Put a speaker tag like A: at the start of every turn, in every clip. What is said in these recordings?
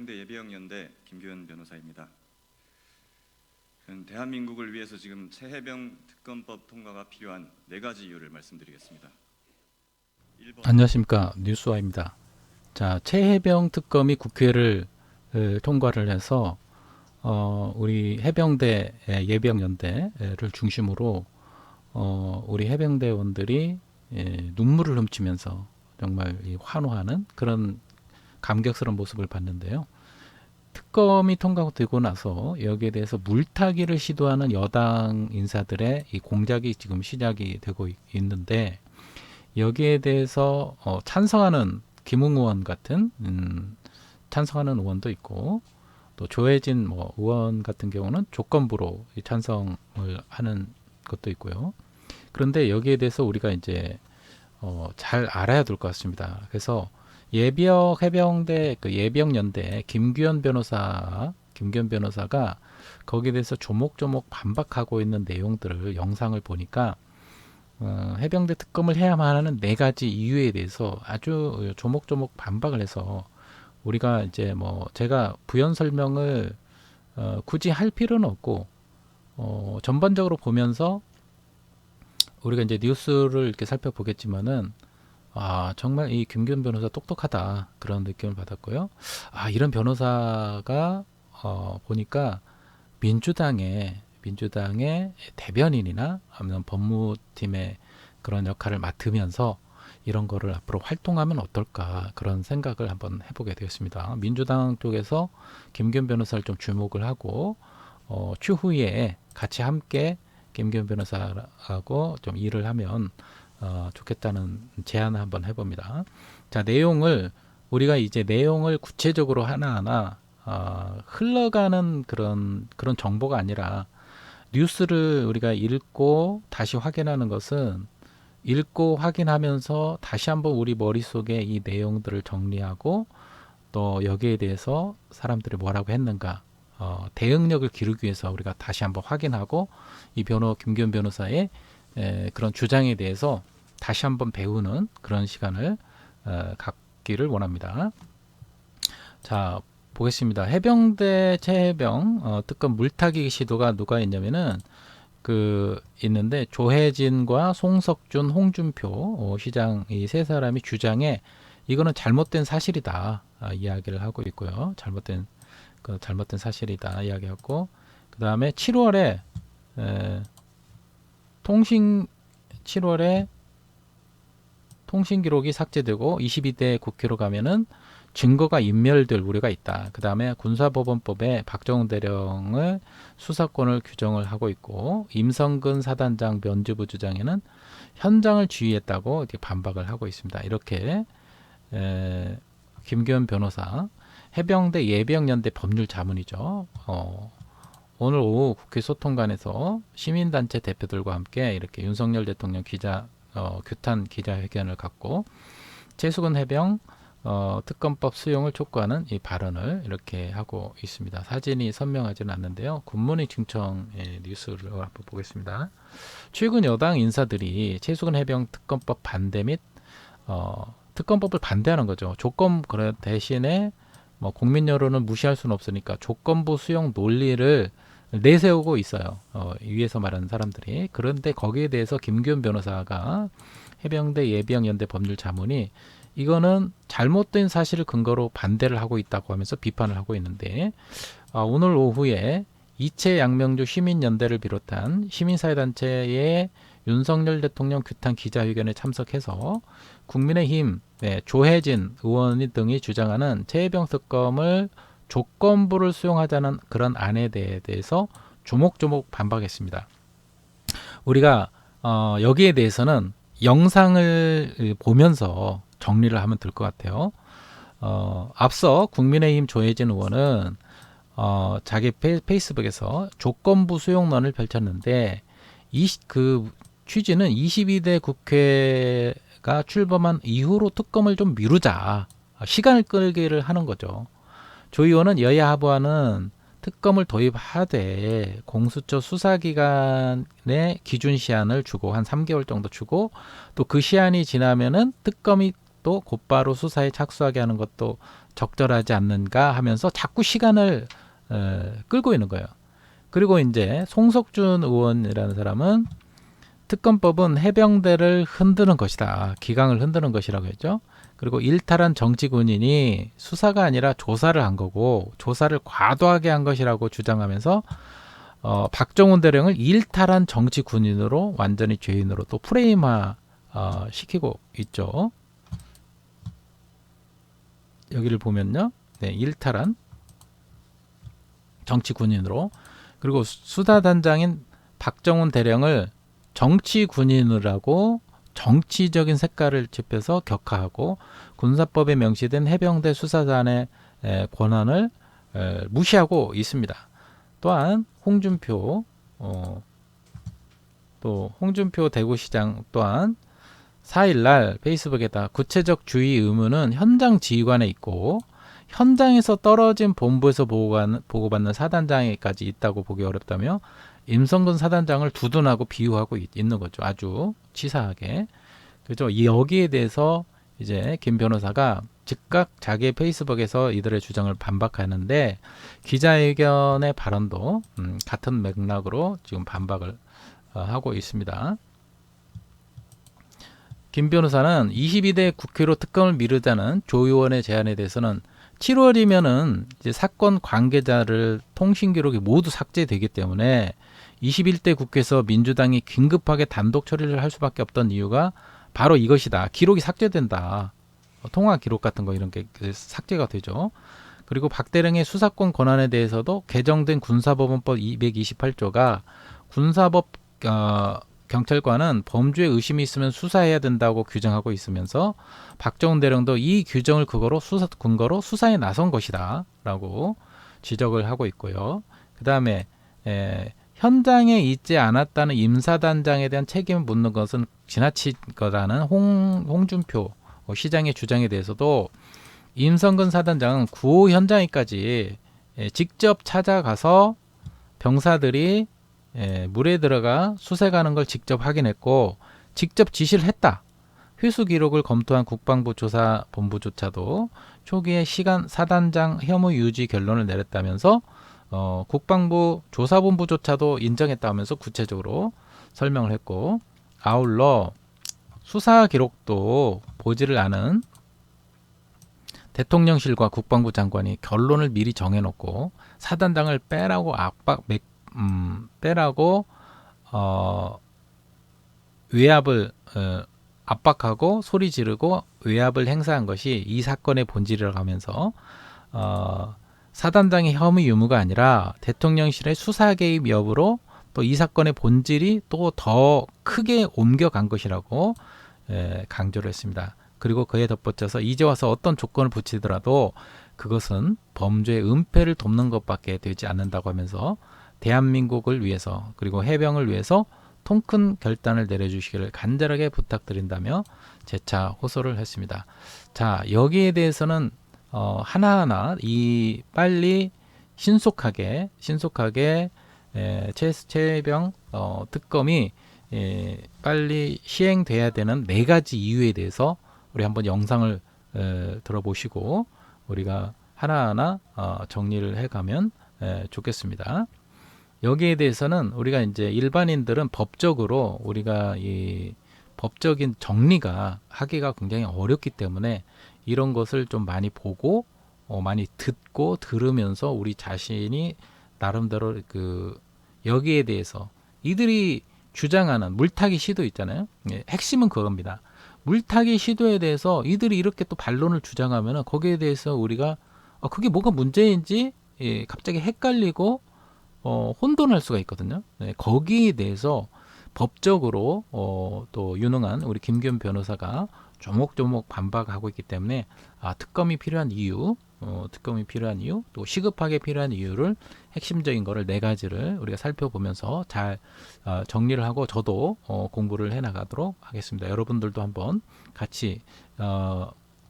A: 해병대 예비역연대 김규현 변호사입니다. 대한민국을 위해서 지금 최해병 특검법 통과가 필요한 4가지 이유를 말씀드리겠습니다.
B: 안녕하십니까, 뉴스와입니다. 자, 최해병 특검이 국회를 통과를 해서 우리 해병대 예비역연대를 중심으로 우리 해병대원들이 눈물을 훔치면서 정말 환호하는 그런 감격스러운 모습을 봤는데요. 특검이 통과되고 나서 여기에 대해서 물타기를 시도하는 여당 인사들의 이 공작이 지금 시작이 되고 있는데, 여기에 대해서 찬성하는 김웅 의원 같은 찬성하는 의원도 있고, 또 조혜진 의원 같은 경우는 조건부로 찬성을 하는 것도 있고요. 그런데 여기에 대해서 우리가 이제 잘 알아야 될 것 같습니다. 그래서 예비역 해병대 예비역 연대 김규현 변호사가 거기에 대해서 조목조목 반박하고 있는 내용들을 영상을 보니까 해병대 특검을 해야만 하는 4가지 이유에 대해서 아주 조목조목 반박을 해서 우리가 이제 제가 부연 설명을 굳이 할 필요는 없고 전반적으로 보면서 우리가 이제 뉴스를 이렇게 살펴보겠지만은 정말 이 김규현 변호사 똑똑하다, 그런 느낌을 받았고요. 이런 변호사가 보니까 민주당의 대변인이나 아니면 법무팀의 그런 역할을 맡으면서 이런 거를 앞으로 활동하면 어떨까, 그런 생각을 한번 해보게 되었습니다. 민주당 쪽에서 김규현 변호사를 좀 주목을 하고 추후에 같이 함께 김규현 변호사하고 좀 일을 하면 좋겠다는 제안을 한번 해봅니다. 자, 내용을 구체적으로 하나하나 흘러가는 그런 정보가 아니라, 뉴스를 우리가 읽고 다시 확인하는 것은 읽고 확인하면서 다시 한번 우리 머릿속에 이 내용들을 정리하고, 또 여기에 대해서 사람들이 뭐라고 했는가, 대응력을 기르기 위해서 우리가 다시 한번 확인하고, 이 김규현 변호사의 그런 주장에 대해서 다시 한번 배우는 그런 시간을 갖기를 원합니다. 자, 보겠습니다. 해병대 최해병 특검 물타기 시도가 누가 있냐면은 있는데, 조혜진과 송석준, 홍준표 시장, 이 3사람이 주장에 이거는 잘못된 사실이다 이야기를 하고 있고요. 잘못된 사실이다 이야기하고, 그 다음에 7월에 통신 기록이 삭제되고 22대 국회로 가면은 증거가 인멸될 우려가 있다. 그 다음에 군사법원법에 박정훈 대령을 수사권을 규정을 하고 있고, 임성근 사단장 면죄부 주장에는 현장을 지휘했다고 이렇게 반박을 하고 있습니다. 이렇게 김규현 변호사, 해병대 예비역연대 법률자문이죠. 오늘 오후 국회 소통관에서 시민단체 대표들과 함께 이렇게 윤석열 대통령 규탄 기자회견을 갖고 최수근 해병 특검법 수용을 촉구하는 이 발언을 이렇게 하고 있습니다. 사진이 선명하지는 않는데요. 굿모닝 충청의 뉴스를 한번 보겠습니다. 최근 여당 인사들이 최수근 해병 특검법 반대 및 특검법을 반대하는 거죠. 대신에 국민 여론을 무시할 수는 없으니까 조건부 수용 논리를 내세우고 있어요. 위에서 말하는 사람들이. 그런데 거기에 대해서 김규현 변호사가, 해병대 예비역연대 법률자문이 이거는 잘못된 사실을 근거로 반대를 하고 있다고 하면서 비판을 하고 있는데, 오늘 오후에 이채 양명주 시민연대를 비롯한 시민사회단체의 윤석열 대통령 규탄 기자회견에 참석해서 국민의힘 조혜진 의원 등이 주장하는 최해병 특검을 조건부를 수용하자는 그런 안에 대해서 조목조목 반박했습니다. 우리가 여기에 대해서는 영상을 보면서 정리를 하면 될 것 같아요. 앞서 국민의힘 조혜진 의원은 자기 페이스북에서 조건부 수용론을 펼쳤는데, 그 취지는 22대 국회가 출범한 이후로 특검을 좀 미루자, 시간을 끌기를 하는 거죠. 조 의원은 여야 합의안은 특검을 도입하되 공수처 수사기간의 기준 시한을 주고 한 3개월 정도 주고, 또 그 시한이 지나면은 특검이 것도 곧바로 수사에 착수하게 하는 것도 적절하지 않는가 하면서 자꾸 시간을 끌고 있는 거예요. 그리고 이제 송석준 의원이라는 사람은 특검법은 해병대를 흔드는 것이다. 기강을 흔드는 것이라고 했죠. 그리고 일탈한 정치 군인이 수사가 아니라 조사를 한 거고 조사를 과도하게 한 것이라고 주장하면서 박정훈 대령을 일탈한 정치 군인으로 완전히 죄인으로 또 프레임화 시키고 있죠. 여기를 보면요. 네, 일탈한 정치 군인으로 그리고 수사단장인 박정훈 대령을 정치 군인이라고 정치적인 색깔을 짚어서 격하하고 군사법에 명시된 해병대 수사단의 권한을 무시하고 있습니다. 또한 홍준표 또 홍준표 대구시장 또한 4일날 페이스북에다 구체적 주의 의무는 현장 지휘관에 있고 현장에서 떨어진 본부에서 보고받는 사단장에까지 있다고 보기 어렵다며 임성근 사단장을 두둔하고 비유하고 있는 거죠. 아주 치사하게. 그죠? 여기에 대해서 이제 김 변호사가 즉각 자기의 페이스북에서 이들의 주장을 반박하는데 기자회견의 발언도 같은 맥락으로 지금 반박을 하고 있습니다. 김 변호사는 22대 국회로 특검을 미루자는 조 의원의 제안에 대해서는 7월이면은 이제 사건 관계자를 통신 기록이 모두 삭제되기 때문에 21대 국회에서 민주당이 긴급하게 단독 처리를 할 수밖에 없던 이유가 바로 이것이다. 기록이 삭제된다. 통화 기록 같은 거 이런 게 삭제가 되죠. 그리고 박 대령의 수사권 권한에 대해서도 개정된 군사법원법 228조가 군사법 경찰관은 범죄 의심이 있으면 수사해야 된다고 규정하고 있으면서 박정훈 대령도 이 규정을 근거로 수사에 나선 것이다 라고 지적을 하고 있고요. 그 다음에 현장에 있지 않았다는 임사단장에 대한 책임을 묻는 것은 지나친 거라는 홍준표 시장의 주장에 대해서도 임성근 사단장은 구호 현장에까지 직접 찾아가서 병사들이 물에 들어가 수색 가는 걸 직접 확인했고 직접 지시를 했다. 회수 기록을 검토한 국방부 조사본부조차도 초기에 사단장 혐의 유지 결론을 내렸다면서 국방부 조사본부조차도 인정했다면서 구체적으로 설명을 했고 아울러 수사 기록도 보지를 않은 대통령실과 국방부 장관이 결론을 미리 정해놓고 사단장을 빼라고 외압을 압박하고 소리 지르고 외압을 행사한 것이 이 사건의 본질이라고 하면서 사단장의 혐의 유무가 아니라 대통령실의 수사 개입 여부로 또 이 사건의 본질이 또 더 크게 옮겨간 것이라고 강조를 했습니다. 그리고 그에 덧붙여서 이제 와서 어떤 조건을 붙이더라도 그것은 범죄의 은폐를 돕는 것밖에 되지 않는다고 하면서 대한민국을 위해서 그리고 해병을 위해서 통큰 결단을 내려주시기를 간절하게 부탁드린다며 재차 호소를 했습니다. 자, 여기에 대해서는 하나하나 빨리 신속하게 최해병 특검이 빨리 시행돼야 되는 4가지 이유에 대해서 우리 한번 영상을 들어보시고 우리가 하나하나 정리를 해가면 좋겠습니다. 여기에 대해서는 우리가 이제 일반인들은 법적으로 우리가 이 법적인 정리가 하기가 굉장히 어렵기 때문에 이런 것을 좀 많이 보고 많이 듣고 들으면서 우리 자신이 나름대로 여기에 대해서 이들이 주장하는 물타기 시도 있잖아요. 핵심은 그겁니다. 물타기 시도에 대해서 이들이 이렇게 또 반론을 주장하면 거기에 대해서 우리가 그게 뭐가 문제인지 갑자기 헷갈리고 혼돈할 수가 있거든요. 거기에 대해서 법적으로 또 유능한 우리 김기현 변호사가 조목조목 반박하고 있기 때문에 특검이 필요한 이유, 또 시급하게 필요한 이유를 핵심적인 거를 4가지를 우리가 살펴보면서 잘 정리를 하고 저도 공부를 해나가도록 하겠습니다. 여러분들도 한번 같이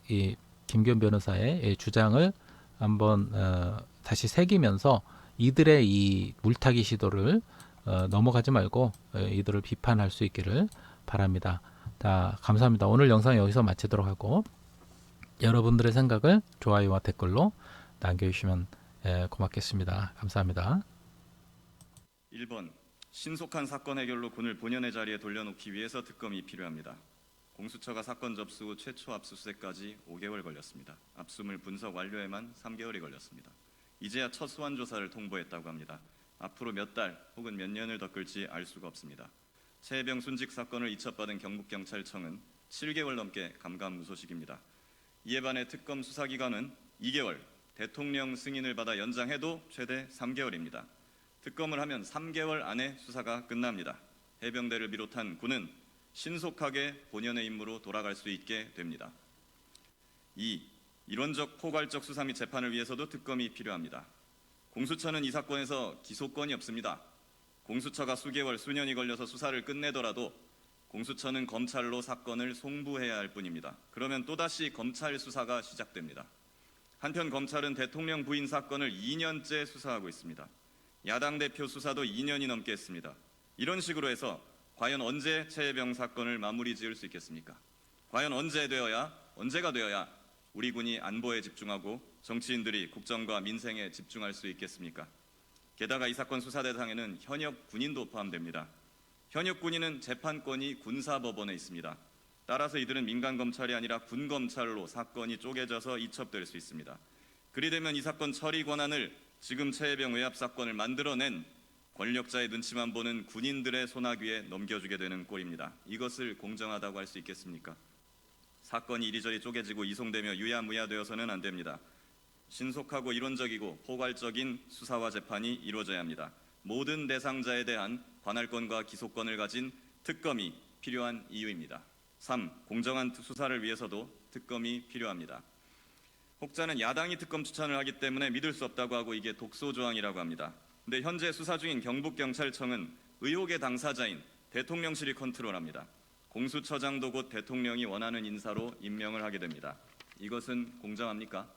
B: 이 김기현 변호사의 주장을 한번 다시 새기면서 이들의 이 물타기 시도를 넘어가지 말고 이들을 비판할 수 있기를 바랍니다. 자, 감사합니다. 오늘 영상 여기서 마치도록 하고 여러분들의 생각을 좋아요와 댓글로 남겨주시면 고맙겠습니다. 감사합니다.
A: 1번 신속한 사건 해결로 군을 본연의 자리에 돌려놓기 위해서 특검이 필요합니다. 공수처가 사건 접수 후 최초 압수수색까지 5개월 걸렸습니다. 압수물 분석 완료에만 3개월이 걸렸습니다. 이제야 첫 소환 조사를 통보했다고 합니다. 앞으로 몇 달 혹은 몇 년을 더 끌지 알 수가 없습니다. 최혜병 순직 사건을 이첩받은 경북경찰청은 7개월 넘게 감감무소식입니다. 이에 반해 특검 수사기간은 2개월, 대통령 승인을 받아 연장해도 최대 3개월입니다. 특검을 하면 3개월 안에 수사가 끝납니다. 해병대를 비롯한 군은 신속하게 본연의 임무로 돌아갈 수 있게 됩니다. 2. 이론적 포괄적 수사 및 재판을 위해서도 특검이 필요합니다. 공수처는 이 사건에서 기소권이 없습니다. 공수처가 수개월, 수년이 걸려서 수사를 끝내더라도 공수처는 검찰로 사건을 송부해야 할 뿐입니다. 그러면 또다시 검찰 수사가 시작됩니다. 한편 검찰은 대통령 부인 사건을 2년째 수사하고 있습니다. 야당 대표 수사도 2년이 넘게 했습니다. 이런 식으로 해서 과연 언제 최혜병 사건을 마무리 지을 수 있겠습니까? 과연 언제가 되어야 우리 군이 안보에 집중하고 정치인들이 국정과 민생에 집중할 수 있겠습니까? 게다가 이 사건 수사 대상에는 현역 군인도 포함됩니다. 현역 군인은 재판권이 군사법원에 있습니다. 따라서 이들은 민간 검찰이 아니라 군 검찰로 사건이 쪼개져서 이첩될 수 있습니다. 그리 되면 이 사건 처리 권한을 지금 최혜병 외압 사건을 만들어낸 권력자의 눈치만 보는 군인들의 손아귀에 넘겨주게 되는 꼴입니다. 이것을 공정하다고 할 수 있겠습니까? 사건이 이리저리 쪼개지고 이송되며 유야무야되어서는 안 됩니다. 신속하고 이론적이고 포괄적인 수사와 재판이 이루어져야 합니다. 모든 대상자에 대한 관할권과 기소권을 가진 특검이 필요한 이유입니다. 3. 공정한 수사를 위해서도 특검이 필요합니다. 혹자는 야당이 특검 추천을 하기 때문에 믿을 수 없다고 하고 이게 독소조항이라고 합니다. 근데 현재 수사 중인 경북경찰청은 의혹의 당사자인 대통령실이 컨트롤합니다. 공수처장도 곧 대통령이 원하는 인사로 임명을 하게 됩니다. 이것은 공정합니까?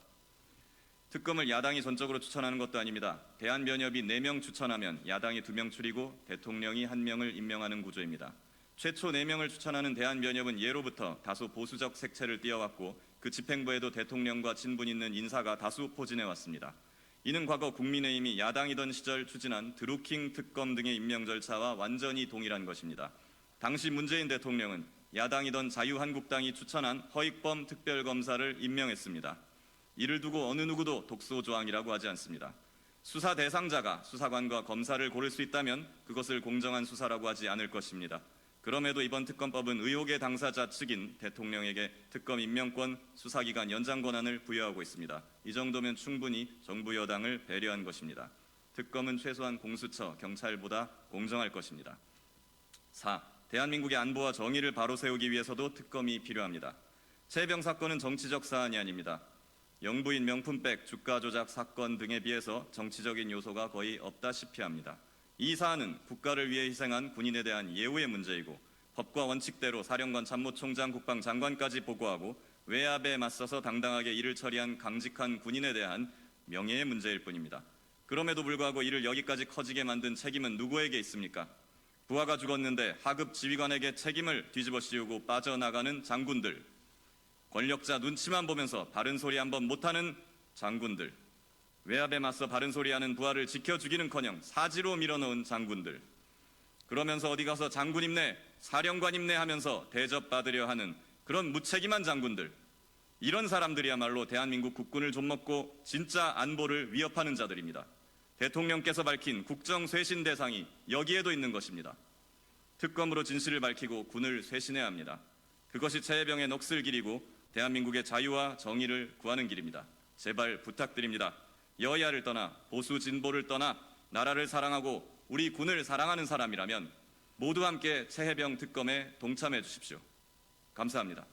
A: 특검을 야당이 전적으로 추천하는 것도 아닙니다. 대한변협이 4명 추천하면 야당이 2명 추리고 대통령이 1명을 임명하는 구조입니다. 최초 4명을 추천하는 대한변협은 예로부터 다소 보수적 색채를 띄어왔고 그 집행부에도 대통령과 친분 있는 인사가 다수 포진해왔습니다. 이는 과거 국민의힘이 야당이던 시절 추진한 드루킹 특검 등의 임명 절차와 완전히 동일한 것입니다. 당시 문재인 대통령은 야당이던 자유한국당이 추천한 허익범 특별검사를 임명했습니다. 이를 두고 어느 누구도 독소조항이라고 하지 않습니다. 수사 대상자가 수사관과 검사를 고를 수 있다면 그것을 공정한 수사라고 하지 않을 것입니다. 그럼에도 이번 특검법은 의혹의 당사자 측인 대통령에게 특검 임명권, 수사기간 연장 권한을 부여하고 있습니다. 이 정도면 충분히 정부 여당을 배려한 것입니다. 특검은 최소한 공수처, 경찰보다 공정할 것입니다. 4. 대한민국의 안보와 정의를 바로 세우기 위해서도 특검이 필요합니다. 최혜병 사건은 정치적 사안이 아닙니다. 영부인 명품백, 주가 조작 사건 등에 비해서 정치적인 요소가 거의 없다시피 합니다. 이 사안은 국가를 위해 희생한 군인에 대한 예우의 문제이고 법과 원칙대로 사령관 참모총장 국방장관까지 보고하고 외압에 맞서서 당당하게 일을 처리한 강직한 군인에 대한 명예의 문제일 뿐입니다. 그럼에도 불구하고 이를 여기까지 커지게 만든 책임은 누구에게 있습니까? 부하가 죽었는데 하급 지휘관에게 책임을 뒤집어 씌우고 빠져나가는 장군들, 권력자 눈치만 보면서 바른 소리 한번 못하는 장군들, 외압에 맞서 바른 소리하는 부하를 지켜주기는커녕 사지로 밀어넣은 장군들, 그러면서 어디 가서 장군 임내, 사령관 임내 하면서 대접받으려 하는 그런 무책임한 장군들, 이런 사람들이야말로 대한민국 국군을 좀먹고 진짜 안보를 위협하는 자들입니다. 대통령께서 밝힌 국정 쇄신 대상이 여기에도 있는 것입니다. 특검으로 진실을 밝히고 군을 쇄신해야 합니다. 그것이 최혜병의 넋을 기리고 대한민국의 자유와 정의를 구하는 길입니다. 제발 부탁드립니다. 여야를 떠나 보수 진보를 떠나 나라를 사랑하고 우리 군을 사랑하는 사람이라면 모두 함께 최혜병 특검에 동참해 주십시오. 감사합니다.